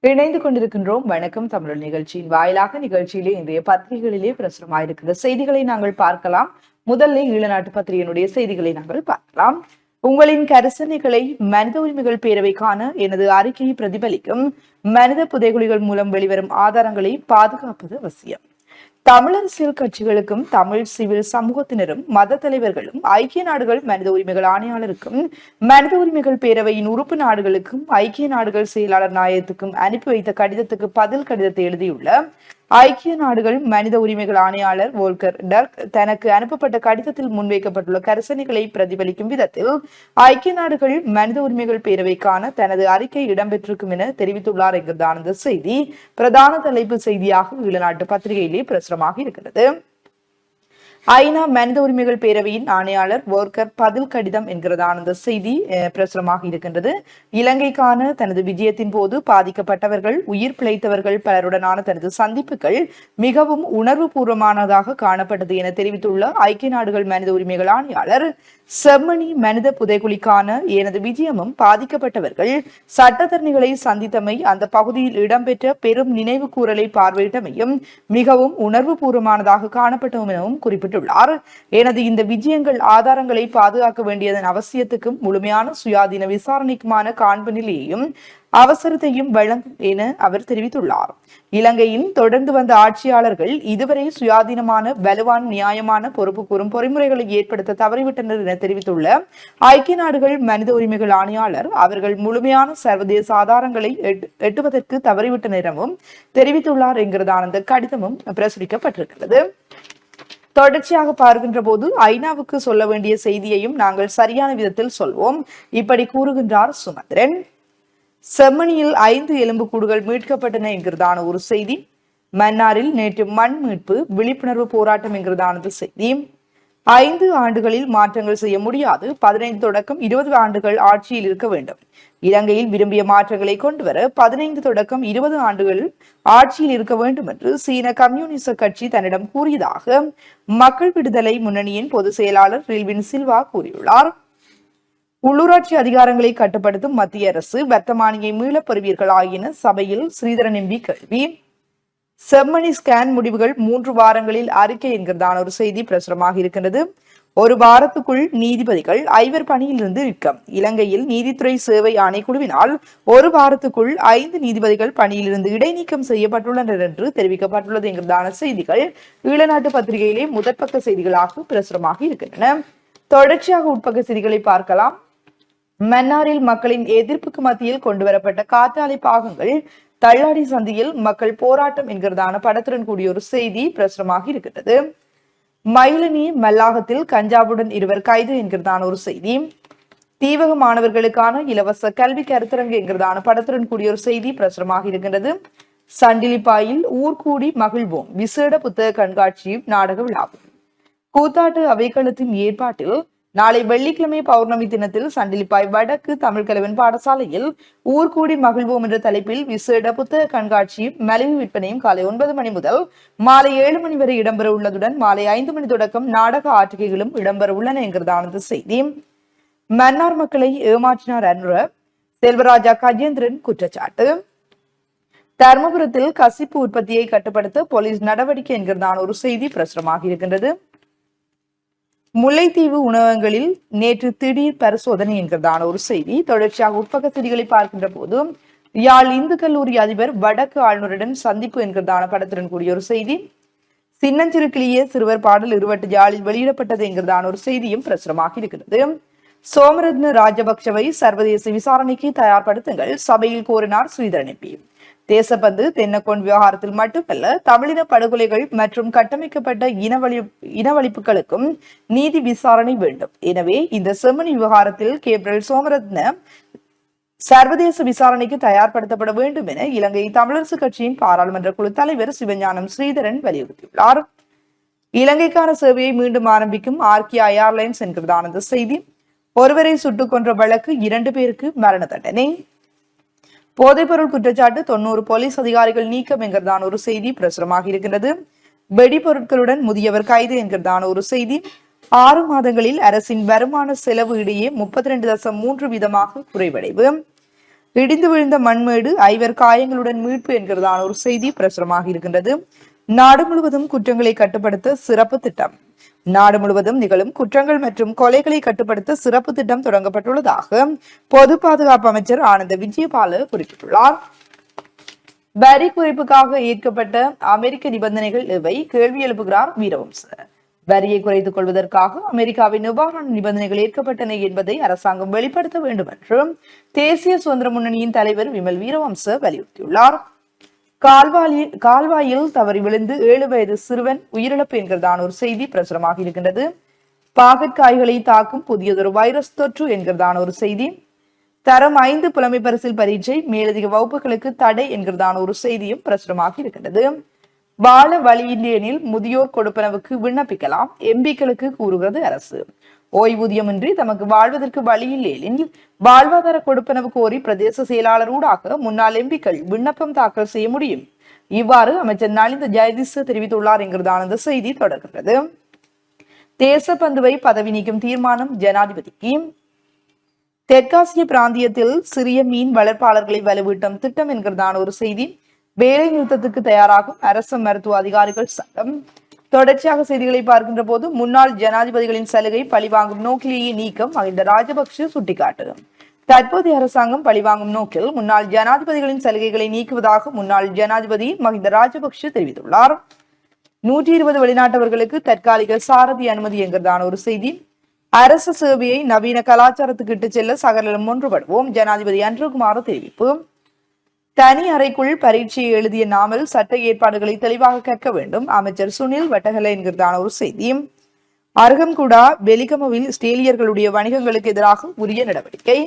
இணைந்து கொண்டிருக்கின்றோம் வணக்கம் தமிழ் நிகழ்ச்சியின் வாயிலாக நிகழ்ச்சியிலே இன்றைய பத்திரிகைகளிலே பிரசுரமாயிருக்கிற செய்திகளை நாங்கள் பார்க்கலாம். முதல்ல ஈழநாட்டு பத்திரிகையினுடைய செய்திகளை நாங்கள் பார்க்கலாம். உங்களின் கரிசனைகளை மனித உரிமைகள் பேரவைக்கான எனது அறிக்கையை பிரதிபலிக்கும் மனித புதைகுழிகள் மூலம் வெளிவரும் ஆதாரங்களை பாதுகாப்பது அவசியம். தமிழ் அரசியல் கட்சிகளுக்கும் தமிழ் சிவில் சமூகத்தினரும் மத தலைவர்களும் ஐக்கிய நாடுகள் மனித உரிமைகள் ஆணையாளருக்கும் மனித உரிமைகள் பேரவையின் உறுப்பு நாடுகளுக்கும் ஐக்கிய நாடுகள் செயலாளர் நாயகத்துக்கும் அனுப்பி வைத்த கடிதத்துக்கு பதில் கடிதத்தை எழுதியுள்ள ஐக்கிய நாடுகள் மனித உரிமைகள் ஆணையாளர் வோல்கர் டர்க் தனக்கு அனுப்பப்பட்ட கடிதத்தில் முன்வைக்கப்பட்டுள்ள கரிசனைகளை பிரதிபலிக்கும் விதத்தில் ஐக்கிய நாடுகள் மனித உரிமைகள் பேரவைக்கான தனது அறிக்கை இடம்பெற்றிருக்கும் என தெரிவித்துள்ளார் என்கிறதான இந்த செய்தி பிரதான தலைப்பு செய்தியாக ஈழநாட்டு பத்திரிகையிலே பிரசுரமாக இருக்கிறது. ஐநா மனித உரிமைகள் பேரவையின் ஆணையாளர் வோர்கர் பதில் கடிதம் என்கிறதான இந்த செய்தி பிரசுரமாக இருக்கின்றது. இலங்கைக்கான தனது விஜயத்தின் போது பாதிக்கப்பட்டவர்கள் உயிர் பிழைத்தவர்கள் பலருடனான தனது சந்திப்புகள் மிகவும் உணர்வு பூர்வமானதாக காணப்பட்டது என தெரிவித்துள்ள ஐக்கிய நாடுகள் மனித உரிமைகள் ஆணையாளர் செம்மணி மனித புதைகுழிக்கான எனது விஜயமும் பாதிக்கப்பட்டவர்கள் சட்டத்தரணிகளை சந்தித்தமை அந்த பகுதியில் இடம்பெற்ற பெரும் நினைவு கூறலை பார்வையிட்டமையும் மிகவும் உணர்வு பூர்வமானதாக காணப்பட்டோம் எனவும் குறிப்பிட்டுள்ளார். எனது இந்த விஜயங்கள் ஆதாரங்களை பாதுகாக்க வேண்டியதன் அவசியத்துக்கும் முழுமையான சுயாதீன விசாரணைக்குமான காண்பு நிலையையும் அவசரத்தையும் வழங்கும் என அவர் தெரிவித்துள்ளார். இலங்கையின் தொடர்ந்து வந்த ஆட்சியாளர்கள் இதுவரை சுயாதீனமான வலுவான நியாயமான பொறுப்பு கூறும் பொறிமுறைகளை ஏற்படுத்த தவறிவிட்டனர் என தெரிவித்துள்ள ஐக்கிய நாடுகள் மனித உரிமைகள் ஆணையாளர் அவர்கள் முழுமையான சர்வதேச ஆதாரங்களை எட்டுவதற்கு தவறிவிட்டனர் எனவும் தெரிவித்துள்ளார் என்கிறதான அந்த கடிதமும் பிரசுரிக்கப்பட்டிருக்கிறது. தொடர்ச்சியாக பார்க்கின்ற போது ஐநாவுக்கு சொல்ல வேண்டிய செய்தியையும் நாங்கள் சரியான விதத்தில் சொல்வோம், இப்படி கூறுகின்றார் சுமந்திரன். செம்மணியில் 5 எலும்புக்கூடுகள் மீட்கப்பட்டன என்கிறதான ஒரு செய்தி. மன்னாரில் நேற்று மண் மீட்பு விழிப்புணர்வு போராட்டம் என்கிறதானது செய்தி. 5 ஆண்டுகளில் மாற்றங்கள் செய்ய முடியாது, 15 தொடக்கம் 20 ஆண்டுகள் ஆட்சியில் இருக்க வேண்டும். இலங்கையில் விரும்பிய மாற்றங்களை கொண்டுவர 15 தொடக்கம் 20 ஆண்டுகள் ஆட்சியில் இருக்க வேண்டும் என்று சீன கம்யூனிச கட்சி தன்னிடம் கூறியதாக மக்கள் விடுதலை முன்னணியின் பொதுச் செயலாளர் ரில்வின் சில்வா கூறியுள்ளார். உள்ளூராட்சி அதிகாரங்களை கட்டுப்படுத்தும் மத்திய அரசு வர்த்தமானியை மீளப் பெறுவீர்களா என சபையில் ஸ்ரீதரன் எம்பி கேள்வி. செம்மணி ஸ்கேன் முடிவுகள் 3 வாரங்களில் அறிக்கை என்கிறதான ஒரு செய்தி பிரசுரமாக இருக்கின்றது. 1 வாரத்துக்குள் நீதிபதிகள் 5 பணியிலிருந்து நீக்கம். இலங்கையில் நீதித்துறை சேவை ஆணைக்குழுவினால் 1 வாரத்துக்குள் 5 நீதிபதிகள் பணியிலிருந்து இடைநீக்கம் செய்யப்பட்டுள்ளனர் என்று தெரிவிக்கப்பட்டுள்ளது என்கிறதான செய்திகள் ஈழநாட்டு பத்திரிகையிலே முதற்பக்க செய்திகளாக பிரசுரமாக இருக்கின்றன. தொடர்ச்சியாக உட்பக்க செய்திகளை பார்க்கலாம். மன்னாரில் மக்களின் எதிர்ப்புக்கு மத்தியில் கொண்டுவரப்பட்ட காற்றாலை பாகங்கள் தள்ளாடி சந்தியில் மக்கள் போராட்டம் என்கிறதான படத்துடன் கூடிய ஒரு செய்தி பிரசுரமாக இருக்கிறது. மயிலனி மல்லாகத்தில் கஞ்சாவுடன் 2 கைது என்கிறதான ஒரு செய்தி. தீவக மாணவர்களுக்கான இலவச கல்வி கருத்தரங்கு என்கிறதான படத்துடன் கூடிய ஒரு செய்தி பிரசுரமாக இருக்கின்றது. சண்டிலிப்பாயில் ஊர்கூடி மகிழ்வோம் விசேட புத்தக கண்காட்சியும் நாடக விழாவும். கூத்தாட்டு அவைக்களத்தின் ஏற்பாட்டில் நாளை வெள்ளிக்கிழமை பௌர்ணமி தினத்தில் சண்டிலிப்பாய் வடக்கு தமிழ் கலவன் பாடசாலையில் ஊர்கூடி மகிழ்வோம் என்ற தலைப்பில் விசேட புத்தக கண்காட்சியும் மலிவு விற்பனையும் காலை 9 மணி முதல் மாலை 7 மணி வரை இடம்பெற உள்ளதுடன் மாலை 5 மணி தொடக்கம் நாடக ஆற்றுகைகளும் இடம்பெற உள்ளன என்கிறதானது செய்தி. மன்னார் மக்களை ஏமாற்றினார் என்ற செல்வராஜா கஜேந்திரன் குற்றச்சாட்டு. தர்மபுரத்தில் கசிப்பு உற்பத்தியை கட்டுப்படுத்த போலீஸ் நடவடிக்கை என்கிறதான ஒரு செய்தி பிரசுரமாக இருக்கின்றது. முல்லைத்தீவு உணவகங்களில் நேற்று திடீர் பரிசோதனை என்கிறதான ஒரு செய்தி. தொடர்ச்சியாக உட்பக்க செய்திகளை பார்க்கின்ற போது யாழ் இந்து கல்லூரி அதிபர் வடக்கு ஆளுநருடன் சந்திப்பு என்கிறதான படத்துடன் கூடிய ஒரு செய்தி. சின்னஞ்சிறு கிளிய சிறுவர் பாடல் 28 யாழில் வெளியிடப்பட்டது என்கிறதான ஒரு செய்தியும் பிரசுரமாக இருக்கிறது. சோமரத்ன ராஜபக்சவை சர்வதேச விசாரணைக்கு தயார்படுத்துங்கள் சபையில் கோரினார் ஸ்ரீதரன் எம்பி. தேசபந்து தென்னக்கோன் விவகாரத்தில் மட்டுமல்ல தமிழின படுகொலைகள் மற்றும் கட்டமைக்கப்பட்ட இனவழிப்புகளுக்கும் நீதி விசாரணை வேண்டும். எனவே இந்த செம்மணி விவகாரத்தில் கேப்ரல் சோமரத்ன சர்வதேச விசாரணைக்கு தயார்படுத்தப்பட வேண்டும் என இலங்கை தமிழரசு கட்சியின் பாராளுமன்ற குழு தலைவர் சிவஞானம் ஸ்ரீதரன் வலியுறுத்தியுள்ளார். இலங்கைக்கான சேவையை மீண்டும் ஆரம்பிக்கும் ஆர்கியா ஏர்லைன்ஸ் என்கிறதான செய்தி. ஒருவரை சுட்டுக் கொன்ற வழக்கு 2 பேருக்கு மரண தண்டனை. போதைப்பொருள் குற்றச்சாட்டு 90 போலீஸ் அதிகாரிகள் நீக்கம் என்கிறதான ஒரு செய்தி பிரசுரமாக இருக்கின்றது. வெடிபொருட்களுடன் முதியவர் கைது என்கிறதான ஒரு செய்தி. 6 மாதங்களில் அரசின் வருமான செலவு இடையே 32.3% குறைவடைவு. இடிந்து விழுந்த மண்மேடு, 5 காயங்களுடன் மீட்பு என்கிறதான ஒரு செய்தி பிரசுரமாக இருக்கின்றது. நாடு முழுவதும் குற்றங்களை கட்டுப்படுத்த சிறப்பு திட்டம். நாடு முழுவதும் நிகழும் குற்றங்கள் மற்றும் கொலைகளை கட்டுப்படுத்த சிறப்பு திட்டம் தொடங்கப்பட்டுள்ளதாக பொது பாதுகாப்பு அமைச்சர் ஆனந்த விஜயபால குறிப்பிட்டுள்ளார். வரி குறைப்புக்காக ஏற்கப்பட்ட அமெரிக்க நிபந்தனைகள் எவை? கேள்வி எழுப்புகிறார் வீரவம்ச. வரியை குறைத்துக் கொள்வதற்காக அமெரிக்காவின் நிவாரண நிபந்தனைகள் ஏற்கப்பட்டன என்பதை அரசாங்கம் வெளிப்படுத்த வேண்டும் என்றும் தேசிய சுதந்திர முன்னணியின் தலைவர் விமல் வீரவம்ச வலியுறுத்தியுள்ளார். கால்வாயில் தவறி விழுந்து 7 வயது சிறுவன் உயிரிழப்பு என்கிறதான ஒரு செய்தி பிரசுரமாக இருக்கின்றது. பாகற்காய்களை தாக்கும் புதியதொரு வைரஸ் தொற்று என்கிறதான ஒரு செய்தி. தரம் 5 புலமை பரிசில் பரீட்சை மேலதிக வகுப்புகளுக்கு தடை என்கிறதான ஒரு செய்தியும் பிரசுரமாக இருக்கின்றது. வாழ வழியில்லையெனில் முதியோர் கொடுப்பனவுக்கு விண்ணப்பிக்கலாம், எம்பிக்களுக்கு கூறுகிறது அரசு. ஓய்வூதியமின்றி தமக்கு வாழ்வதற்கு வழியில்லையெனில் வாழ்வாதார கொடுப்பனவு கோரி பிரதேச செயலாளர் ஊடாக முன்னாள் எம்பிக்கள் விண்ணப்பம் தாக்கல் செய்ய முடியும். இவ்வாறு அமைச்சர் நலிந்த ஜெயதிச தெரிவித்துள்ளார் என்கிறதான இந்த செய்தி தொடர்கின்றது. தேசப்பந்துவை பதவி நீக்கும் தீர்மானம் ஜனாதிபதிக்கு. தெற்காசிய பிராந்தியத்தில் சிறிய மீன் வளர்ப்பாளர்களை வலுவூட்டும் திட்டம் என்கிறதான ஒரு செய்தி. வேலை நிறுத்தத்துக்கு தயாராகும் அரசு மருத்துவ அதிகாரிகள் சங்கம். தொடர்ச்சியாக செய்திகளை பார்க்கின்ற போது முன்னாள் ஜனாதிபதிகளின் சலுகை பழிவாங்கும் நோக்கிலேயே நீக்கம் மஹிந்த ராஜபக்ஷ சுட்டிக்காட்டு. தற்போதைய அரசாங்கம் பழிவாங்கும் நோக்கில் முன்னாள் ஜனாதிபதிகளின் சலுகைகளை நீக்குவதாக முன்னாள் ஜனாதிபதி மஹிந்த ராஜபக்ஷ தெரிவித்துள்ளார். 120 வெளிநாட்டவர்களுக்கு தற்காலிக சாரதி அனுமதி என்கிறதான ஒரு செய்தி. அரசு சேவையை நவீன கலாச்சாரத்துக்கு இட்டு செல்ல சகலம் ஒன்றுபடுவோம், ஜனாதிபதி அன்ருகுமார் தெரிவிப்பு. தனி அறைக்குள் பரீட்சையை எழுதிய நாமல் சட்ட ஏற்பாடுகளை தெளிவாக கற்க வேண்டும், அமைச்சர் சுனில் வட்டகல என்கிறதான ஒரு செய்தி. அருகம்குடா வெலிகமவில் ஸ்டேலியர்களுடைய வணிகங்களுக்கு எதிராக உரிய நடவடிக்கை.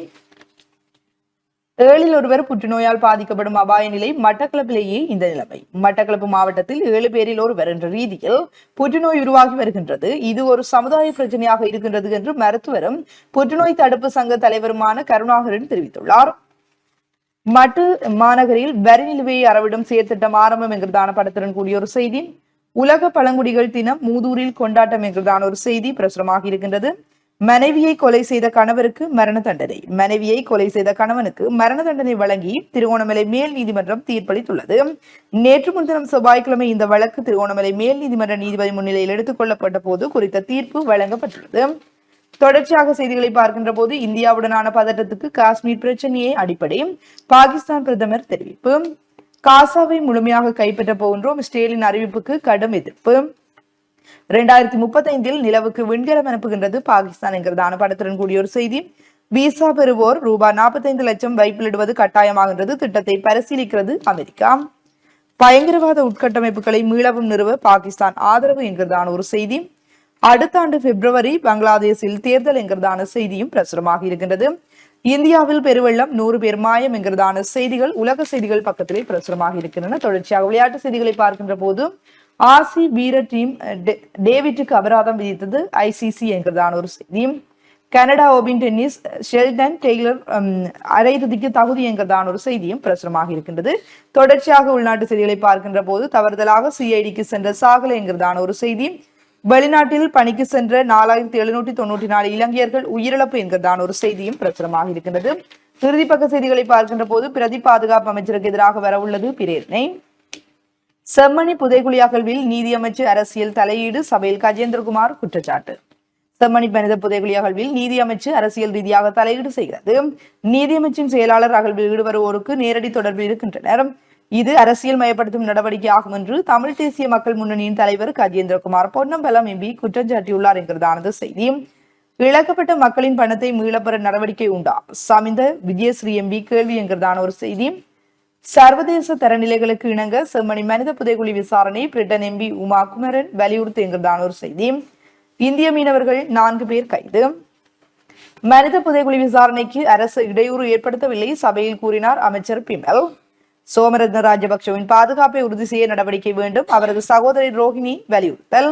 7 ஒருவர் புற்றுநோயால் பாதிக்கப்படும் அபாய நிலை. மட்டக்களப்பிலேயே இந்த நிலைமை. மட்டக்களப்பு மாவட்டத்தில் 7 பேரில் ஒருவர் என்ற ரீதியில் புற்றுநோய் உருவாகி வருகின்றது. இது ஒரு சமுதாய பிரச்சனையாக இருக்கின்றது என்று மருத்துவரும் புற்றுநோய் தடுப்பு சங்க தலைவருமான கருணாகரன் தெரிவித்துள்ளார். மட்டு மாநகரில் வரி நிலுவையை அறவிடும் செயற்திட்டம் ஆரம்பம் என்கிறதான படத்துடன் கூடிய ஒரு செய்தி. உலக பழங்குடிகள் தினம் மூதூரில் கொண்டாட்டம் என்கிறதான ஒரு செய்தி பிரசுரமாக இருக்கின்றது. மனைவியை கொலை செய்த கணவருக்கு மரண தண்டனை. மனைவியை கொலை செய்த கணவனுக்கு மரண தண்டனை வழங்கி திருகோணமலை மேல் நீதிமன்றம் தீர்ப்பளித்துள்ளது. நேற்று முன்தினம் செவ்வாய்க்கிழமை இந்த வழக்கு திருகோணமலை மேல் நீதிமன்ற நீதிபதி முன்னிலையில் எடுத்துக் கொள்ளப்பட்ட போது குறித்த தீர்ப்பு வழங்கப்பட்டுள்ளது. தொடர்ச்சியாக செய்திகளை பார்க்கின்ற போது இந்தியாவுடனான பதட்டத்துக்கு காஷ்மீர் பிரச்சனையே அடிப்படை. பாகிஸ்தான் பிரதமர் தெரிவிப்பு. காசாவை முழுமையாக கைப்பற்ற போகின்றோம், ஸ்டேலின் அறிவிப்புக்கு கடும் எதிர்ப்பு. 2035 நிலவுக்கு விண்கலம் அனுப்புகின்றது பாகிஸ்தான் என்கிறதான படத்துடன் கூடிய ஒரு செய்தி. விசா பெறுவோர் ரூபாய் 45 லட்சம் வைப்பிலிடுவது கட்டாயமாகின்றது, திட்டத்தை பரிசீலிக்கிறது அமெரிக்கா. பயங்கரவாத உட்கட்டமைப்புகளை மீளவும் நிறுவ பாகிஸ்தான் ஆதரவு என்கிறதான ஒரு செய்தி. அடுத்த ஆண்டு பிப்ரவரி பங்களாதேஷில் தேர்தல் என்கிறதான செய்தியும் பிரசுரமாக இருக்கின்றது. இந்தியாவில் பெருவெள்ளம் 100 பேர் மாயம் என்கிறதான செய்திகள் உலக செய்திகள் பக்கத்திலே பிரசுரமாக இருக்கின்றன. தொடர்ச்சியாக விளையாட்டு செய்திகளை பார்க்கின்ற போது ஆசி வீர டீம் டேவிட்டுக்கு அபராதம் விதித்தது ஐசிசி என்கிறதான ஒரு செய்தி. Canada open tennis Shelton Taylor அரையிறுதிக்கு தகுதி என்கிறதான ஒரு செய்தியும் பிரசுரமாக இருக்கின்றது. தொடர்ச்சியாக உள்நாட்டு செய்திகளை பார்க்கின்ற போது தவறுதலாக சிஐடிக்கு சென்ற சாகலை என்கிறதான ஒரு செய்தி. வெளிநாட்டில் பணிக்கு சென்ற 4794 இலங்கையர்கள் உயிரிழப்பு என்கிறதான ஒரு செய்தியும் பிரசுரமாக இருக்கின்றது. இறுதிப்பக்க செய்திகளை பார்க்கின்ற போது பிரதி பாதுகாப்பு அமைச்சருக்கு எதிராக வரவுள்ளது பிரேரணை. செம்மணி புதைகுழி அகழ்வில் நீதியமைச்சு அரசியல் தலையீடு, சபையில் கஜேந்திரகுமார் குற்றச்சாட்டு. செம்மணி மனித புதைகுழி அகழ்வில் நீதியமைச்சு அரசியல் ரீதியாக தலையீடு செய்கிறது. நீதியமைச்சின் செயலாளர் அகழ்வில் ஈடுபடுவோருக்கு நேரடி தொடர்பில் இருக்கின்றனர். இது அரசியல் மயப்படுத்தும் நடவடிக்கை ஆகும் என்று தமிழ் தேசிய மக்கள் முன்னணியின் தலைவர் கஜேந்திரகுமார் பொன்னம்பலம் எம்பி குற்றம் சாட்டியுள்ளார் என்கிறதானது செய்தி. இழக்கப்பட்ட மக்களின் பணத்தை மீளப்பெற நடவடிக்கை உண்டா? சமிந்த விஜயஸ்ரீ எம்பி கேள்வி என்கிறதான ஒரு செய்தி. சர்வதேச தரநிலைகளுக்கு இணங்க செம்மணி மனித புதைகுழி விசாரணை, பிரிட்டன் எம்பி உமா குமரன் வலியுறுத்து என்கிறதான ஒரு செய்தி. இந்திய மீனவர்கள் 4 பேர் கைது. மனித புதைகுழி விசாரணைக்கு அரசு இடையூறு ஏற்படுத்தவில்லை, சபையில் கூறினார் அமைச்சர் பிமல். சோமரத்ன ராஜபக்சவின் பாதுகாப்பை உறுதி செய்ய நடவடிக்கை வேண்டும், அவரது சகோதரி ரோஹிணி வலியுறுத்தல்.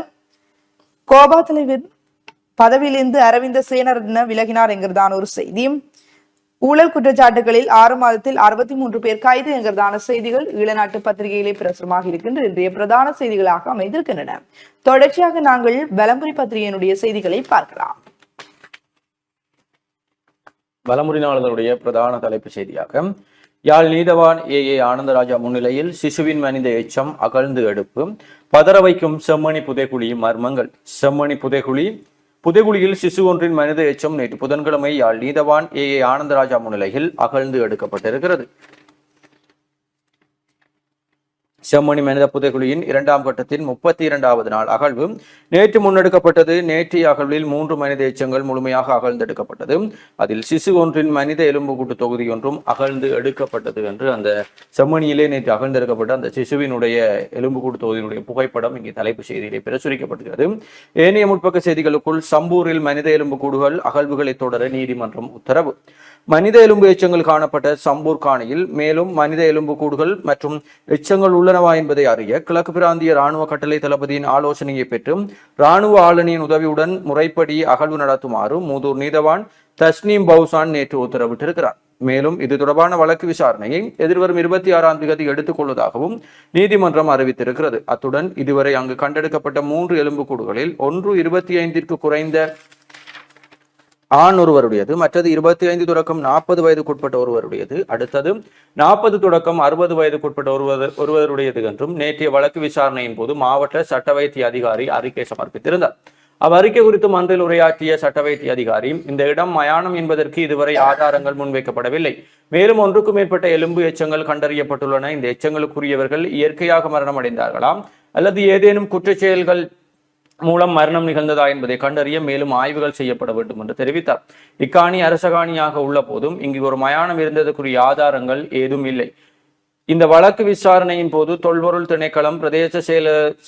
கோபா தலைவர் பதவியிலிருந்து அரவிந்த சேனரத்ன விலகினார் என்கிறதான ஒரு செய்தி. ஊழல் குற்றச்சாட்டுகளில் 6 மாதத்தில் 63 பேர் கைது என்கிறதான செய்திகள் ஈழநாட்டு பத்திரிகையிலே பிரசுரமாக இருக்கின்ற இன்றைய பிரதான செய்திகளாக அமைந்திருக்கின்றன. தொடர்ச்சியாக நாங்கள் வலம்புரி பத்திரிகையினுடைய செய்திகளை பார்க்கலாம். வலமுறை நாளிதழுடைய பிரதான தலைப்பு செய்தியாக யாழ் நீதவான் ஆனந்தராஜா முன்னிலையில் சிசுவின் மனித எச்சம் அகழ்ந்து எடுப்பு, பதற வைக்கும் செம்மணி புதைக்குழி மர்மங்கள். செம்மணி புதைகுழியில் சிசு ஒன்றின் மனித எச்சம் நேற்று புதன்கிழமை யாழ் நீதவான் ஆனந்தராஜா முன்னிலையில் அகழ்ந்து எடுக்கப்பட்டிருக்கிறது. செம்மணி மனித புதைகுழியின் 2ஆம் கட்டத்தின் 32வது நாள் அகழ்வு நேற்று முன்னெடுக்கப்பட்டது. நேற்றைய அகழ்வில் 3 மனித எச்சங்கள் முழுமையாக அகழ்ந்தெடுக்கப்பட்டது. அதில் சிசு ஒன்றின் மனித எலும்புக்கூட்டு தொகுதி ஒன்றும் அகழ்ந்து எடுக்கப்பட்டது என்று அந்த செம்மணியிலே நேற்று அகழ்ந்தெடுக்கப்பட்ட அந்த சிசுவினுடைய எலும்புக்கூட்டு தொகுதியினுடைய புகைப்படம் இங்கே தலைப்பு செய்தியிலே பிரசுரிக்கப்படுகிறது. ஏனைய முற்பக்க செய்திகளுக்குள் சம்பூரில் மனித எலும்புக்கூடுகள் அகழ்வுகளை தொடர நீதிமன்றம் உத்தரவு. மனித எலும்பு எச்சங்கள் காணப்பட்ட சம்பூர் காணியில் மேலும் மனித எலும்பு கூடுகள் மற்றும் எச்சங்கள் உள்ளனவா என்பதை அறிய கிழக்கு பிராந்திய இராணுவ கட்டளை தளபதியின் ஆலோசனையை பெற்று இராணுவ ஆளுநரின் உதவியுடன் முறைப்படி அகழ்வு நடத்துமாறு மூதூர் நீதவான் தஸ்னீம் பவுசான் நேற்று உத்தரவிட்டிருக்கிறார். மேலும் இது தொடர்பான வழக்கு விசாரணையை எதிர்வரும் 26ஆம் தேதி எடுத்துக் கொள்வதாகவும் நீதிமன்றம் அறிவித்திருக்கிறது. அத்துடன் இதுவரை அங்கு கண்டெடுக்கப்பட்ட 3 எலும்புக்கூடுகளில் ஒன்று 25ற்கு குறைந்த ஆண் ஒருவருடையது, மற்றது 25 தொடக்கம் 40 வயதுக்குட்பட்ட ஒருவருடையது, அடுத்தது 40 தொடக்கம் 60 வயதுக்குட்பட்ட ஒருவருடையது என்றும் நேற்றைய வழக்கு விசாரணையின் போது மாவட்ட சட்ட வைத்திய அதிகாரி அறிக்கை சமர்ப்பித்திருந்தார். அவ்வறிக்கை குறித்து மன்றில் உரையாற்றிய சட்ட வைத்திய அதிகாரி, இந்த இடம் மயானம் என்பதற்கு இதுவரை ஆதாரங்கள் முன்வைக்கப்படவில்லை. மேலும் 1க்கும் மேற்பட்ட எலும்பு எச்சங்கள் கண்டறியப்பட்டுள்ளன. இந்த எச்சங்களுக்குரியவர்கள் இயற்கையாக மரணம் அடைந்தார்களா அல்லது ஏதேனும் குற்றச்செயல்கள் மூலம் மரணம் நிகழ்ந்ததா என்பதை கண்டறிய மேலும் ஆய்வுகள் செய்யப்பட வேண்டும் என்று தெரிவித்தார். இக்காணி அரசகாணியாக உள்ள போதும் இங்கு ஒரு மயானம் இருந்ததற்குரிய ஆதாரங்கள் ஏதும் இல்லை. இந்த வழக்கு விசாரணையின் போது தொல்பொருள் திணைக்களம், பிரதேச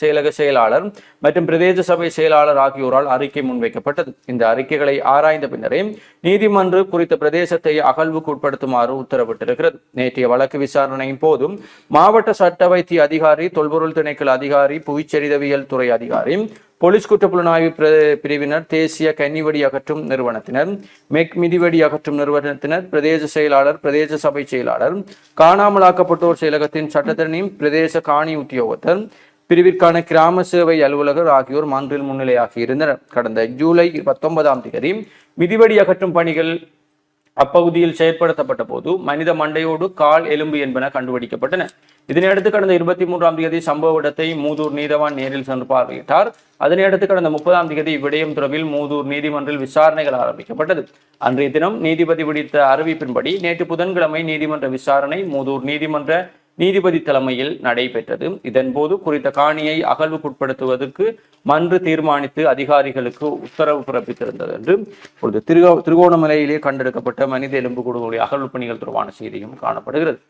செயலக செயலாளர் மற்றும் பிரதேச சபை செயலாளர் ஆகியோரால் அறிக்கை முன்வைக்கப்பட்டது. இந்த அறிக்கைகளை ஆராய்ந்த பின்னரே நீதிமன்றம் குறித்த பிரதேசத்தை அகழ்வுக்கு உட்படுத்துமாறு உத்தரவிட்டிருக்கிறது. நேற்றைய வழக்கு விசாரணையின் போதும் மாவட்ட சட்ட வைத்திய அதிகாரி, தொல்பொருள் திணைக்கள அதிகாரி, புவிச்சரிதவியல் துறை அதிகாரி, போலீஸ் குற்றப்புலனாய்வு பிரிவினர், தேசிய கன்னிவெடி அகற்றும் நிறுவனத்தினர், மிதிவெடி அகற்றும் நிறுவனத்தினர், பிரதேச செயலாளர், பிரதேச சபை செயலாளர், காணாமலாக்கப்பட்டோர் செயலகத்தின் சட்டத்தரணி, பிரதேச காணி உத்தியோகத்தர் பிரிவிற்கான கிராம சேவை அலுவலகர் ஆகியோர் மன்றில் முன்னிலையாகி இருந்தனர். கடந்த ஜூலை 19ஆம் தேதி மிதிவெடி அகற்றும் பணிகள் அப்பகுதியில் செயற்படுத்தப்பட்ட போது மனித மண்டையோடு கால் எலும்பு என்பன கண்டுபிடிக்கப்பட்டன. இதனையடுத்து கடந்த 23ஆம் தேதி சம்பவ இடத்தை மூதூர் நீதவான் நேரில் சென்று பார்வையிட்டார். அதனையடுத்து கடந்த 30ஆம் தேதி இவ்விடயம் தொடர்பில் மூதூர் நீதிமன்றில் விசாரணைகள் ஆரம்பிக்கப்பட்டது. அன்றைய தினம் நீதிபதி விடுத்த அறிவிப்பின்படி நேற்று புதன்கிழமை நீதிமன்ற விசாரணை மூதூர் நீதிமன்ற நீதிபதி தலைமையில் நடைபெற்றது. இதன்போது குறித்த காணியை அகழ்வுக்குட்படுத்துவதற்கு மன்று தீர்மானித்து அதிகாரிகளுக்கு உத்தரவு பிறப்பித்திருந்தது என்று இப்பொழுது திருகோணமலையிலே கண்டெடுக்கப்பட்ட மனித எலும்புக்கூடுகளுடைய அகழ்வு பணிகள் தொடர்பான செய்தியும் காணப்படுகிறது.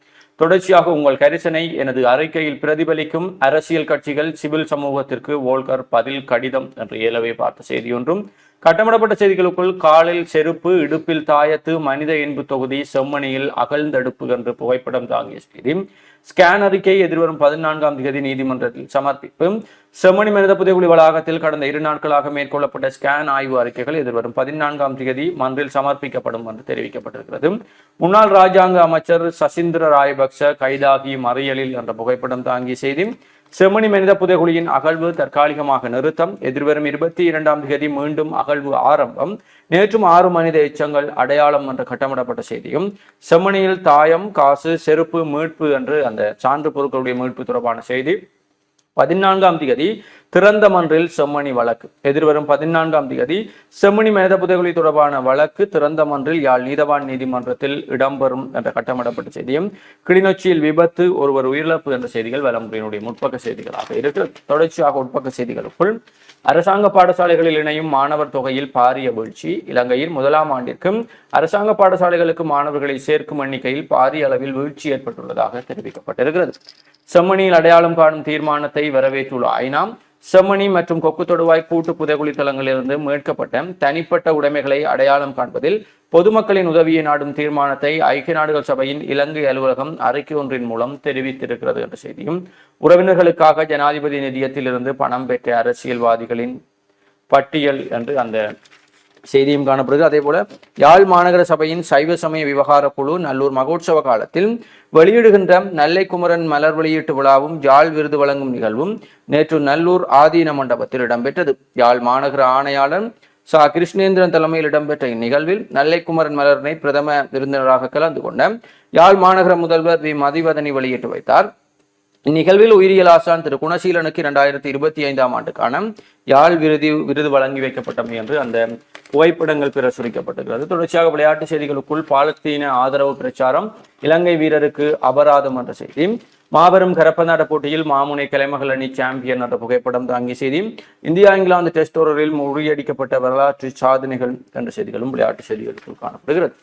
தொடர்ச்சியாக உங்கள் கரிசனை எனது அறிக்கையில் பிரதிபலிக்கும் அரசியல் கட்சிகள் சிவில் சமூகத்திற்கு வோல்கர் பதில் கடிதம் என்று ஏலவே பார்த்த செய்தி ஒன்றும், கட்டமிடப்பட்ட செய்திகளுக்குள் காலில் செருப்பு, இடுப்பில் தாயத்து, மனித எலும்பு தொகுதி செம்மணியில் அகழ்ந்தெடுப்பு என்று புகைப்படம் தாங்கிய செய்தி, ஸ்கேன் அறிக்கை எதிர்வரும் 14ஆம் தேதி நீதிமன்றத்தில் சமர்ப்பிப்பு, செம்மணி மனித புதைகுழி வளாகத்தில் கடந்த 2 நாட்களாக மேற்கொள்ளப்பட்ட ஸ்கேன் ஆய்வு அறிக்கைகள் எதிர்வரும் 14ஆம் தேதி மன்றில் சமர்ப்பிக்கப்படும் என்று தெரிவிக்கப்பட்டிருக்கிறது. முன்னாள் ராஜாங்க அமைச்சர் சசீந்திர ராயபக்ச கைதாகி மறியலில் என்ற புகைப்படம் தாங்கிய செய்தி, செம்மணி மனித புதைகுழியின் அகழ்வு தற்காலிகமாக நிறுத்தம், எதிர்வரும் 22ஆம் தேதி மீண்டும் அகழ்வு ஆரம்பம், நேற்றும் 6 மனித எச்சங்கள் அடையாளம் என்ற கட்டமிடப்பட்ட செய்தியும், செம்மணியில் தாயம், காசு, செருப்பு மீட்பு என்று அந்த சான்று பொருட்களுடைய மீட்பு தொடர்பான செய்தி, 14ஆம் தேதி திறந்த மன்றில் செம்மணி வழக்கு, எதிர்வரும் 14ஆம் தேதி செம்மணி மனித புதைகுழி தொடர்பான வழக்கு திறந்த மன்றில் யாழ் நீதவான் நீதிமன்றத்தில் இடம்பெறும் என்ற கட்டமிடப்பட்ட செய்தியும், கிளிநொச்சியில் விபத்து, ஒருவர் உயிரிழப்பு என்ற செய்திகள் வலமுறையினுடைய முற்பக்க செய்திகளாக இருக்கிறது. தொடர்ச்சியாக உட்பக்க செய்திகளுக்குள் அரசாங்க பாடசாலைகளில் இணையும் மாணவர் தொகையில் பாரிய வீழ்ச்சி, இலங்கையில் 1ஆம் ஆண்டிற்கும் அரசாங்க பாடசாலைகளுக்கு மாணவர்களை சேர்க்கும் எண்ணிக்கையில் பாரிய அளவில் வீழ்ச்சி ஏற்பட்டுள்ளதாக தெரிவிக்கப்பட்டிருக்கிறது. செம்மணியில் அடையாளம் காணும் தீர்மானத்தை வரவேற்றுள்ள ஐநா, செம்மணி மற்றும் கொக்கு தொடுவாய் கூட்டு புதைகுழி தளங்களிலிருந்து மீட்கப்பட்ட தனிப்பட்ட உடைமைகளை அடையாளம் காண்பதில் பொதுமக்களின் உதவியை நாடும் தீர்மானத்தை ஐக்கிய நாடுகள் சபையின் இலங்கை அலுவலகம் அறிக்கை ஒன்றின் மூலம் தெரிவித்திருக்கிறது என்ற செய்தியும், உறவினர்களுக்காக ஜனாதிபதி நிதியத்தில் இருந்து பணம் பெற்ற அரசியல்வாதிகளின் பட்டியல் என்று அந்த செய்தியும் காணப்படுகிறது. அதே போல யாழ் மாநகர சபையின் சைவ சமய விவகார குழு நல்லூர் மகோற்சவ காலத்தில் வெளியிடுகின்ற நெல்லை குமரன் மலர் வெளியீட்டு விழாவும் யாழ் விருது வழங்கும் நிகழ்வும் நேற்று நல்லூர் ஆதீன மண்டபத்தில் இடம்பெற்றது. யாழ் மாநகர ஆணையாளர் கிருஷ்ணேந்திரன் தலைமையில் இடம்பெற்ற இந்நிகழ்வில் நெல்லைக்குமரன் மலரினை பிரதம விருந்தினராக கலந்து கொண்ட யாழ் மாநகர முதல்வர் வி மதிவதனி வெளியிட்டு வைத்தார். இந்நிகழ்வில் உயிரியல் ஆசான் திரு குணசீலனுக்கு 2025ஆம் ஆண்டுக்கான யாழ் விருது வழங்கி வைக்கப்பட்டமை என்று அந்த புகைப்படங்கள் பிரசுரிக்கப்பட்டிருக்கிறது. தொடர்ச்சியாக விளையாட்டு செய்திகளுக்குள் பாலஸ்தீன ஆதரவு பிரச்சாரம், இலங்கை வீரருக்கு அபராதம் என்ற செய்தி, மாபெரும் கரப்பந்தாட்ட போட்டியில் மாமுனை கலைமகள் அணி சாம்பியன் என்ற புகைப்படம் தாங்கிய செய்தி, இந்தியா இங்கிலாந்து டெஸ்ட் தொடரில் முறியடிக்கப்பட்ட வரலாற்று சாதனைகள் என்ற செய்திகளும் விளையாட்டு செய்திகளுக்குள் காணப்படுகிறது.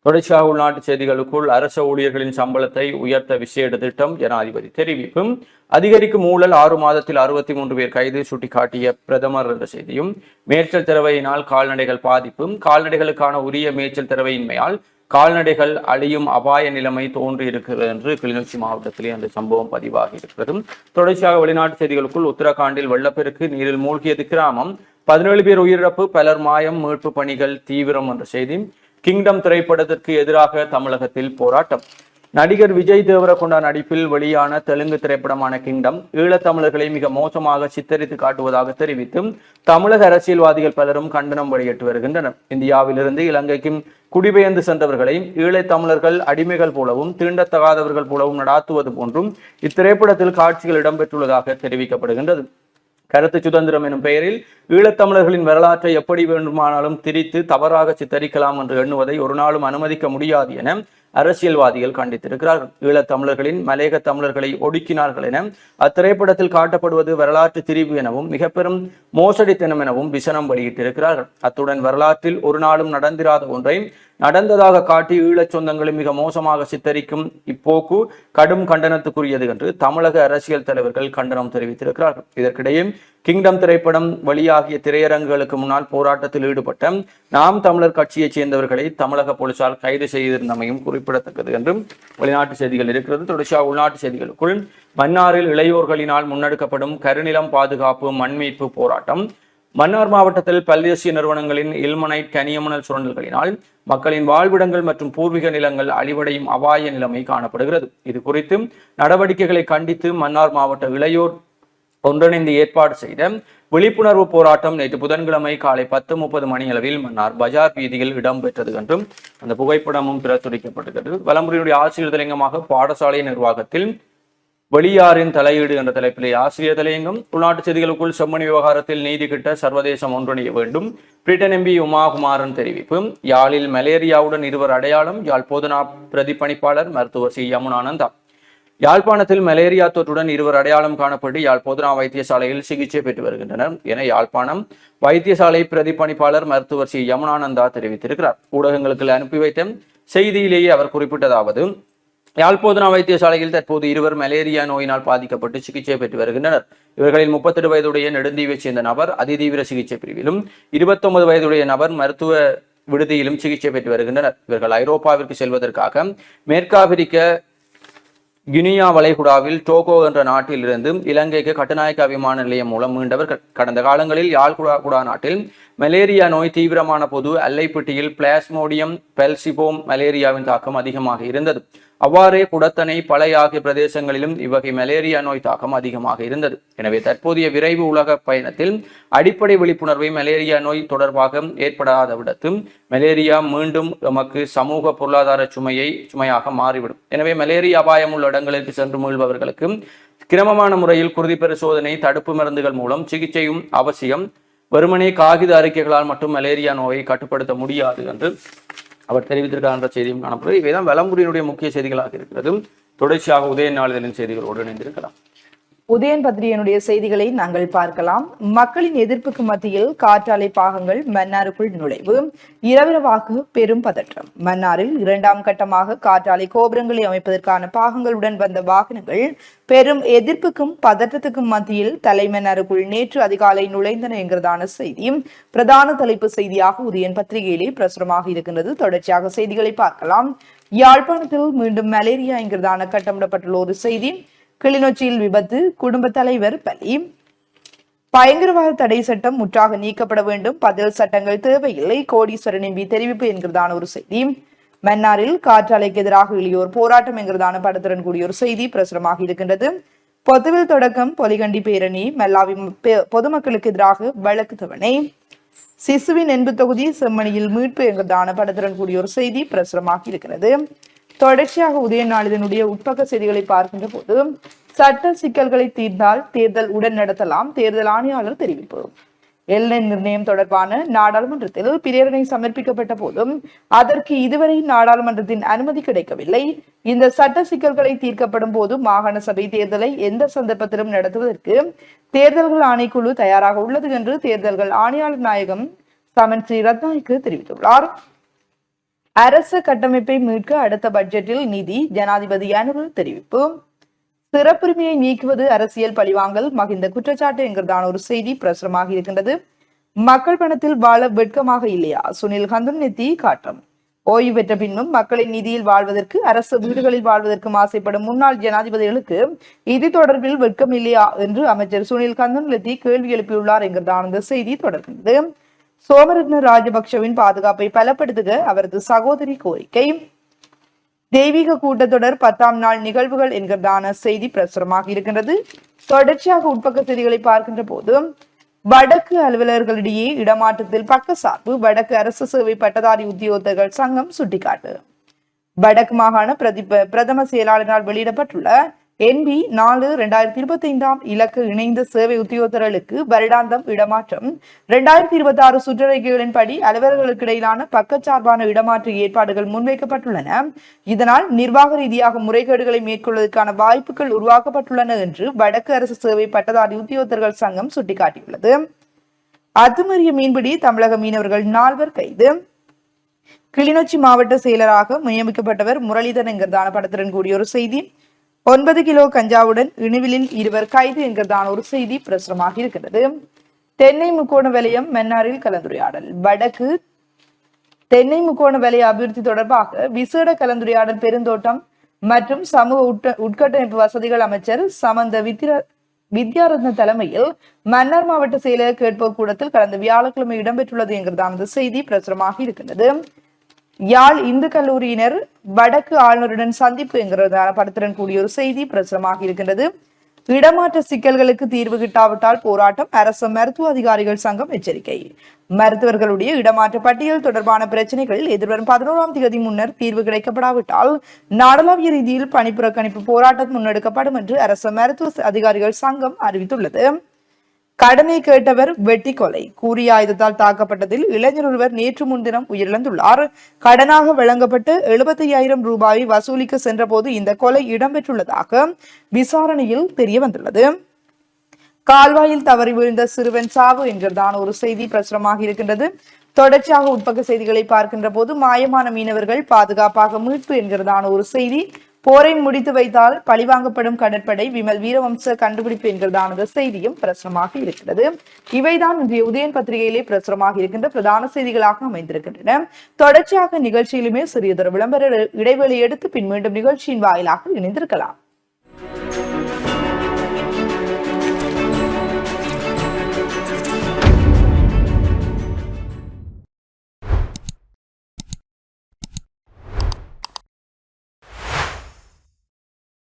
தொடர்ச்சியாக உள்நாட்டு செய்திகளுக்குள் அரச ஊழியர்களின் சம்பளத்தை உயர்த்த விசேட திட்டம் ஜனாதிபதி தெரிவிப்பும், அதிகரிக்கும் ஊழல் 6 மாதத்தில் 63 பேர் கைது சுட்டிக்காட்டிய பிரதமர் என்ற செய்தியும், மேய்ச்சல் திறவையினால் கால்நடைகள் பாதிப்பும், கால்நடைகளுக்கான உரிய மேய்ச்சல் திறவையின்மையால் கால்நடைகள் அழியும் அபாய நிலைமை தோன்றி இருக்கிறது என்று கிளிநொச்சி மாவட்டத்திலே அந்த சம்பவம் பதிவாகி இருக்கிறது. தொடர்ச்சியாக வெளிநாட்டு செய்திகளுக்குள் உத்தரகாண்டில் வெள்ளப்பெருக்கு, நீரில் மூழ்கியது கிராமம், 17 பேர் உயிரிழப்பு, பலர் மாயம், மீட்பு பணிகள் தீவிரம் என்ற செய்தி, கிங்டம் திரைப்படத்திற்கு எதிராக தமிழகத்தில் போராட்டம், நடிகர் விஜய் தேவரகொண்டா நடிப்பில் வெளியான தெலுங்கு திரைப்படமான கிங்டம் ஈழத்தமிழர்களை மிக மோசமாக சித்தரித்து காட்டுவதாக தெரிவித்து தமிழக அரசியல்வாதிகள் பலரும் கண்டனம் வெளியிட்டு வருகின்றனர். இந்தியாவிலிருந்து இலங்கைக்கும் குடிபெயர்ந்து சென்றவர்களை ஈழத்தமிழர்கள் அடிமைகள் போலவும் தீண்டத்தகாதவர்கள் போலவும் நடாத்துவது போன்றும் இத்திரைப்படத்தில் காட்சிகள் இடம்பெற்றுள்ளதாக தெரிவிக்கப்படுகின்றது. கருத்து சுதந்திரம் எனும் பெயரில் ஈழத்தமிழர்களின் வரலாற்றை எப்படி வேண்டுமானாலும் திரித்து தவறாக சித்தரிக்கலாம் என்று எண்ணுவதை ஒரு நாளும் அனுமதிக்க முடியாது என அரசியல்வாதிகள் கண்டித்திருக்கிறார்கள். ஈழத்தமிழர்களின் மலையக தமிழர்களை ஒடுக்கினார்கள் என அத்திரைப்படத்தில் காட்டப்படுவது வரலாற்று திரிவு எனவும் மிக பெரும் மோசடித்தனம் எனவும் விசனம் வெளியிட்டிருக்கிறார்கள். அத்துடன் வரலாற்றில் ஒரு நாளும் நடந்திராத ஒன்றை நடந்ததாக காட்டி ஈழச் சொந்தங்களை மிக மோசமாக சித்தரிக்கும் இப்போக்கு கடும் கண்டனத்துக்குரியது என்று தமிழக அரசியல் தலைவர்கள் கண்டனம் தெரிவித்திருக்கிறார்கள். இதற்கிடையே கிங்டம் திரைப்படம் வெளியாகிய திரையரங்குகளுக்கு முன்னால் போராட்டத்தில் ஈடுபட்ட நாம் தமிழர் கட்சியைச் சேர்ந்தவர்களை தமிழக போலீசார் கைது செய்திருந்தமையும் குறிப்பிடத்தக்கது என்றும் வெளிநாட்டு செய்திகள் இருக்கிறது. தொடர்ச்சியாக உள்நாட்டு செய்திகளுக்குள் மன்னாரில் இளையோர்களினால் முன்னெடுக்கப்படும் கருநிலம் பாதுகாப்பு மண்மீட்பு போராட்டம், மன்னார் மாவட்டத்தில் பல்தேசிய நிறுவனங்களின் இல்மனைட் கனியமணல் சுரண்டல்களினால் மக்களின் வாழ்விடங்கள் மற்றும் பூர்வீக நிலங்கள் அழிவடையும் அபாய நிலைமை காணப்படுகிறது. இது குறித்து நடவடிக்கைகளை கண்டித்து மன்னார் மாவட்ட இளையோர் ஒன்றிணைந்து ஏற்பாடு செய்த விழிப்புணர்வு போராட்டம் நேற்று புதன்கிழமை காலை 10:30 மணியளவில் மன்னார் பஜார் வீதியில் இடம்பெற்றது என்றும் அந்த புகைப்படமும் பிரசுரிக்கப்பட்டிருக்கிறது. வலம்புரியினுடைய ஆசிரியர் தலையங்கமாக பாடசாலை நிர்வாகத்தில் வெளியாரின் தலையீடு என்ற தலைப்பிலே ஆசிரியர் தலையங்கம். உள்நாட்டு செய்திகளுக்குள் செம்மணி விவகாரத்தில் நீதி கிட்ட சர்வதேசம் ஒன்றிணைய வேண்டும், பிரிட்டன் எம்பி உமாகுமாரன் தெரிவிப்பு, யாழில் மலேரியாவுடன் 2 அடையாளம், யாழ் போதனா பிரதிப்பணிப்பாளர் மருத்துவர் சி யமுனானந்தா. யாழ்ப்பாணத்தில் மலேரியா தொற்றுடன் 2 அடையாளம் காணப்பட்டு யாழ் போதனா வைத்தியசாலையில் சிகிச்சை பெற்று வருகின்றனர் என யாழ்ப்பாணம் வைத்தியசாலை பிரதிப்பணிப்பாளர் மருத்துவர் சி யமுனானந்தா தெரிவித்திருக்கிறார். ஊடகங்களுக்கு அனுப்பி வைத்த செய்தியிலேயே அவர் குறிப்பிட்டதாவது, யாழ்ப்போதனா வைத்தியசாலையில் தற்போது 2 மலேரியா நோயினால் பாதிக்கப்பட்டு சிகிச்சை பெற்று வருகின்றனர். இவர்களில் 38 வயதுடைய நெடுந்தீவைச் சேர்ந்த நபர் அதிதீவிர சிகிச்சை பிரிவிலும் 29 வயதுடைய நபர் மருத்துவ விடுதியிலும் சிகிச்சை பெற்று வருகின்றனர். இவர்கள் ஐரோப்பாவிற்கு செல்வதற்காக மேற்காபிரிக்க கினியா வளைகுடாவில் டோகோ என்ற நாட்டில் இருந்து இலங்கைக்கு கட்டுநாயக்க விமான நிலையம் மூலம் மீண்டவர்கள். கடந்த காலங்களில் யாழ்குடா நாட்டில் மலேரியா நோய் தீவிரமான போது அல்லைப்பட்டியில் பிளாஸ்மோடியம் பெல்சிபோம் மலேரியாவின் தாக்கம் அதிகமாக இருந்தது. அவ்வாறே குடத்தனை பளை ஆகிய பிரதேசங்களிலும் இவ்வகை மலேரியா நோய் தாக்கம் அதிகமாக இருந்தது. எனவே தற்போதைய விரைவு உலக பயணத்தில் அடிப்படை விழிப்புணர்வை மலேரியா நோய் தொடர்பாக ஏற்படாத விடத்து மலேரியா மீண்டும் நமக்கு சமூக பொருளாதார சுமையாக மாறிவிடும். எனவே மலேரியா அபாயம் உள்ள இடங்களுக்கு சென்று மீள்பவர்களுக்கு கிரமமான முறையில் குருதி பரிசோதனை, தடுப்பு மருந்துகள் மூலம் சிகிச்சையும் அவசியம். வெறுமனே காகித அறிக்கைகளால் மட்டும் மலேரியா நோயை கட்டுப்படுத்த முடியாது என்று அவர் தெரிவித்திருக்கார் என்ற செய்தியும் காணப்படுகிறது. இவைதான் வலம்புரியினுடைய முக்கிய செய்திகளாக இருக்கிறது. தொடர்ச்சியாக உதயன் நாளிதழின் செய்திகளோடு இணைந்திருக்கலாம். உதயன் பத்திரிகையினுடைய செய்திகளை நாங்கள் பார்க்கலாம். மக்களின் எதிர்ப்புக்கு மத்தியில் காற்றாலை பாகங்கள் மன்னாருக்குள் நுழைவு, இரவிரவாக பெரும் பதற்றம். மன்னாரில் 2ஆம் கட்டமாக காற்றாலை கோபுரங்களை அமைப்பதற்கான பாகங்களுடன் வந்த வாகனங்கள் பெரும் எதிர்ப்புக்கும் பதற்றத்துக்கும் மத்தியில் தலைமன்னாருக்குள் நேற்று அதிகாலை நுழைந்தன என்கிறதான செய்தி பிரதான தலைப்பு செய்தியாக உதயன் பத்திரிகையிலே பிரசுரமாக இருக்கின்றது. தொடர்ச்சியாக செய்திகளை பார்க்கலாம். யாழ்ப்பாணத்தில் மீண்டும் மலேரியா என்கிறதான கட்டமிடப்பட்டுள்ள ஒரு செய்தி. கிளிநொச்சியில் விபத்து, குடும்ப தலைவர் பலி. பயங்கரவாத தடை சட்டம் முற்றாக நீக்கப்பட வேண்டும், பதில் சட்டங்கள் தேவையில்லை, கோடீஸ்வரன் எம்பி தெரிவிப்பு என்கிறதான ஒரு செய்தி. மன்னாரில் காற்றாலைக்கு எதிராக இளையோர் போராட்டம் என்கிறதான படத்துடன் கூடிய ஒரு செய்தி பிரசுரமாக இருக்கின்றது. பொதுவில் தொடக்கம் பொலிகண்டி பேரணி மெல்லாவி பொதுமக்களுக்கு எதிராக வழக்கு தவணை. சிசுவின் என்பு தொகுதி செம்மணியில் மீட்பு என்கிறதான படத்துடன் கூடிய ஒரு செய்தி பிரசுரமாகி இருக்கிறது. தொடர்ச்சியாக உதய நாளிதனுடைய உட்பக்க செய்திகளை பார்க்கின்ற போது சட்ட சிக்கல்களை தீர்ந்தால் தேர்தல் உடன் நடத்தலாம், தேர்தல் ஆணையாளர் தெரிவிப்பு. எல்லை நிர்ணயம் தொடர்பான நாடாளுமன்றத்தில் பிரேரணை சமர்ப்பிக்கப்பட்ட போதும் அதற்கு இதுவரை நாடாளுமன்றத்தின் அனுமதி கிடைக்கவில்லை. இந்த சட்ட சிக்கல்களை தீர்க்கப்படும் போது மாகாண சபை தேர்தலை எந்த சந்தர்ப்பத்திலும் நடத்துவதற்கு தேர்தல்கள் ஆணைக்குழு தயாராக உள்ளது என்று தேர்தல்கள் ஆணையாளர் நாயகம் சமன் ஸ்ரீ ரத்நாயக்கு தெரிவித்துள்ளார். அரசு கட்டமைப்பை மீட்க அடுத்த பட்ஜெட்டில் நிதி ஜனாதிபதி அனுரு தெரிவிப்பு. சிறப்புரிமையை நீக்குவது அரசியல் பழிவாங்கல் மகிந்த குற்றச்சாட்டு என்கிறதான ஒரு செய்தி பிரசுரமாக இருக்கின்றது. மக்கள் பணத்தில் வாழ வெட்கமாக இல்லையா? சுனில் ஹந்துன்னெத்தி காட்டம். ஓய்வு பெற்ற பின்னும் மக்களின் நிதியில் வாழ்வதற்கு அரசு வீடுகளில் வாழ்வதற்கும் ஆசைப்படும் முன்னாள் ஜனாதிபதிகளுக்கு இது தொடர்பில் வெட்கம் இல்லையா என்று அமைச்சர் சுனில் ஹந்துன்னெத்தி கேள்வி எழுப்பியுள்ளார் என்கிறதான இந்த செய்தி தொடர்கின்றது. சோமரத்ன ராஜபக்ஷவின் பாதுகாப்பை பலப்படுத்துக அவரது சகோதரி கோரிக்கை. தெய்வீக கூட்டத்தொடர் 10ஆம் நாள் நிகழ்வுகள் என்கிறதான செய்தி பிரசுரமாக இருக்கின்றது. தொடர்ச்சியாக உட்பக்க செய்திகளை பார்க்கின்ற போது வடக்கு அலுவலர்களிடையே இடமாற்றத்தில் பக்கசார்பு வடக்கு அரசு சேவை பட்டதாரி உத்தியோகத்தர்கள் சங்கம் சுட்டிக்காட்டு. வடக்கு மாகாண பிரதம செயலாளரால் வெளியிடப்பட்டுள்ள NB 4/2025 இலக்கு இணைந்த சேவை உத்தியோகத்தர்களுக்கு வருடாந்தம் இடமாற்றம் 2026 சுற்றறிக்கைகளின்படி அலுவலர்களுக்கு இடையிலான பக்கச்சார்பான இடமாற்ற ஏற்பாடுகள் முன்வைக்கப்பட்டுள்ளன. இதனால் நிர்வாக ரீதியாக முறைகேடுகளை மேற்கொள்வதற்கான வாய்ப்புகள் உருவாக்கப்பட்டுள்ளன என்று வடக்கு அரசு சேவை பட்டதாரி உத்தியோகத்தர்கள் சங்கம் சுட்டிக்காட்டியுள்ளது. அத்துமீறிய மீன்பிடி தமிழக மீனவர்கள் 4 கைது. கிளிநொச்சி மாவட்ட செயலராக நியமிக்கப்பட்டவர் முரளிதரன் என்கிறதான படத்துடன் கூடிய ஒரு செய்தி. 9 கிலோ கஞ்சாவுடன் இணுவிலில் 2 கைது என்கிறதான ஒரு செய்தி பிரசுரமாக இருக்கிறது. தென்னை முக்கோண வலயம் மன்னாரில் கலந்துரையாடல். வடக்கு தென்னை முக்கோண வலய அபிவிருத்தி தொடர்பாக விசேட கலந்துரையாடல் பெருந்தோட்டம் மற்றும் சமூக உட்கட்டமைப்பு வசதிகள் அமைச்சர் சமந்த வித்யாரத்ன தலைமையில் மன்னார் மாவட்ட செயலக கேட்போர் கூடத்தில் கடந்த வியாழக்கிழமை இடம்பெற்றுள்ளது என்கிறதான செய்தி பிரசுரமாக இருக்கின்றது. யாழ் இந்து கல்லூரியினர் வடக்கு ஆளுநருடன் சந்திப்பு என்கிறதான படத்துடன் கூடிய ஒரு செய்தி பிரசுரமாக இருக்கின்றது. இடமாற்ற சிக்கல்களுக்கு தீர்வு கிட்டாவிட்டால் போராட்டம் அரசு மருத்துவ அதிகாரிகள் சங்கம் எச்சரிக்கை. மருத்துவர்களுடைய இடமாற்ற பட்டியல் தொடர்பான பிரச்சனைகள் எதிர்வரும் 11ஆம் தேதி முன்னர் தீர்வு கிடைக்கப்படாவிட்டால் நாடளாவிய ரீதியில் பணிப்புறக்கணிப்பு போராட்டம் முன்னெடுக்கப்படும் என்று அரசு மருத்துவ அதிகாரிகள் சங்கம் அறிவித்துள்ளது. கடனை கேட்டவர் வெட்டி கொலை. கூறிய ஆயுதத்தால் தாக்கப்பட்டதில் இளைஞர் ஒருவர் நேற்று முன்தினம் உயிரிழந்துள்ளார். கடனாக வழங்கப்பட்டு 75,000 ரூபாயை வசூலிக்க சென்ற போது இந்த கொலை இடம்பெற்றுள்ளதாக விசாரணையில் தெரிய வந்துள்ளது. கால்வாயில் தவறி விழுந்த சிறுவன் சாவு என்கிறதான ஒரு செய்தி பிரசுரமாக இருக்கின்றது. தொடர்ச்சியாக உட்பக்க செய்திகளை பார்க்கின்ற போது மாயமான மீனவர்கள் பாதுகாப்பாக மீட்பு என்கிறதான ஒரு செய்தி. போரை முடித்து வைத்தால் பழிவாங்கப்படும் கடற்படை விமல் வீரவம்ச கண்டுபிடிப்பு என்கிறதான செய்தியும் பிரசுரமாக இருக்கிறது. இவைதான் இன்றைய உதயன் பத்திரிகையிலே பிரசுரமாக இருக்கின்ற பிரதான செய்திகளாக அமைந்திருக்கின்றன. தொடர்ச்சியாக நிகழ்ச்சியிலுமே சிறியதொரு விளம்பர இடைவெளி எடுத்து பின் மீண்டும் நிகழ்ச்சியின் வாயிலாக இணைந்திருக்கலாம்.